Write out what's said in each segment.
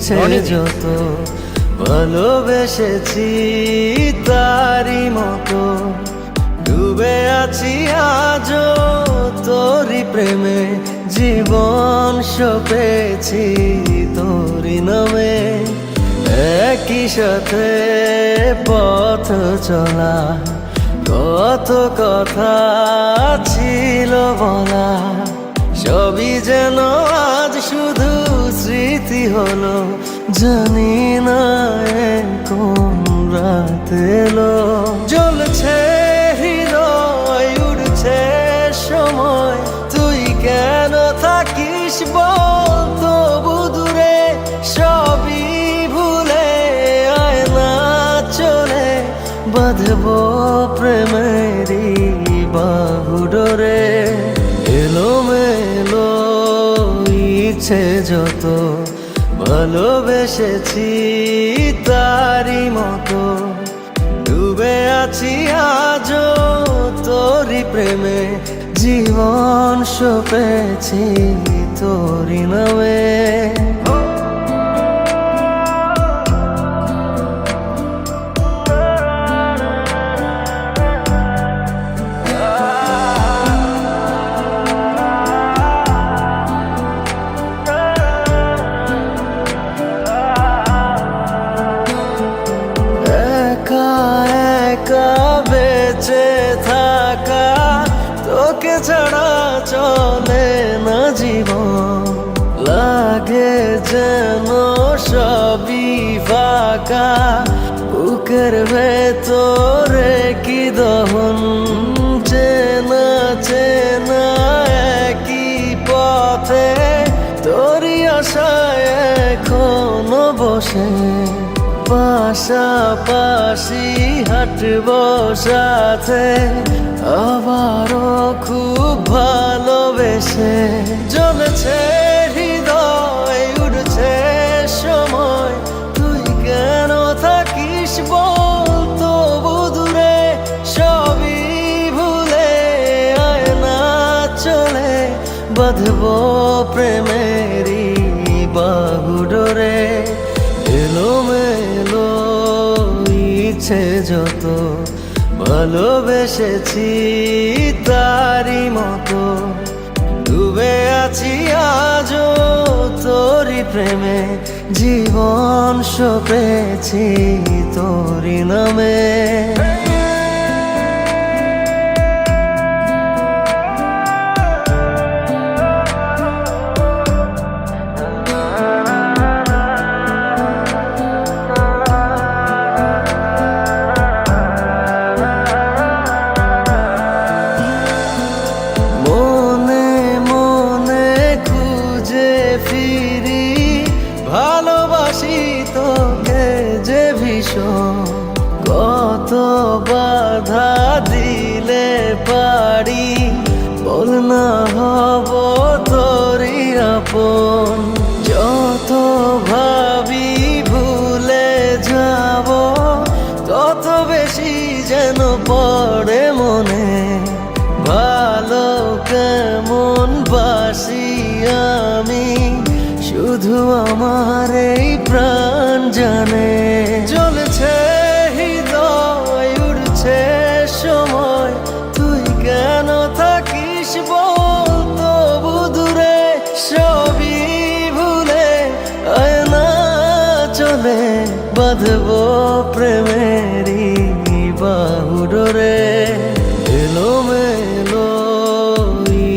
ইচ্ছে যত ভালোবেসেছি তারি মতো ডুবে আছি আজও তোরি প্রেমে জীবন সপেছি তোরি নামে একই সাথে পথ চলা কত কথা ছিল বলা সবই যেন আজ শুধু স্মৃতি হলো জানি না কোন রাত এলো জ্বলছে হৃদয় উড়ছে সময় তুই কেন থাকিস বল তবু দূরে সবই ভুলে আয় না চলে বাঁধবো প্রেমেরই বাহু ডোরে এলোমেলো ইচ্ছে যত ভালোবেসেছি তারি মতো ডুবে আছি আজও তোরি প্রেমে জীবন সপেছি তোরি নামে বেঁচে থাকা তোকে ছাড়া চলে না জীবন লাগে যেন সবই ফাঁকা বুকের ভেতরে কি দহন চেনা চেনা একই পথে তোরই আশায় এখনো বসে পাশাপাশি হাঁটব সাথে আবারও খুব ভালোবেসে জ্বলছে হৃদয় উড়ছে সময় তুই কেন থাকিস বল তবু দূরে সবই ভুলে আয় না চলে বাঁধব প্রেমেরই বাহু ডোরে এলোমেলো ইচ্ছে যত ভালোবেসেছি তারি মতো ডুবে আছি আজও তোরি প্রেমে জীবন সপেছি তোরি নামে ভালোবাসি তোকে যে ভীষণ কত বাধা দিলে পারি বল না হব তোরই আপন যত ভাবি ভুলে যাব তত বেশি যেন পড়ে মনে ভালো কেমন বাসি আমি শুধু আমার এই প্রাণ জানে জ্বলছে হৃদয় উড়ছে সময় তুই কেন থাকিস বল তবু দূরে সবই ভুলে আয় না চলে বাঁধব প্রেমেরই বাহু ডোরে এলোমেলো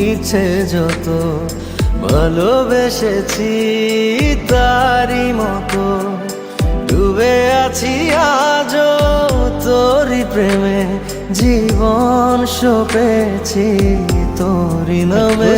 ইচ্ছে যত ভালোবেসেছি তারি মতো ডুবে আছি আজও তোরি প্রেমে জীবন সপেছি তোরি নামে।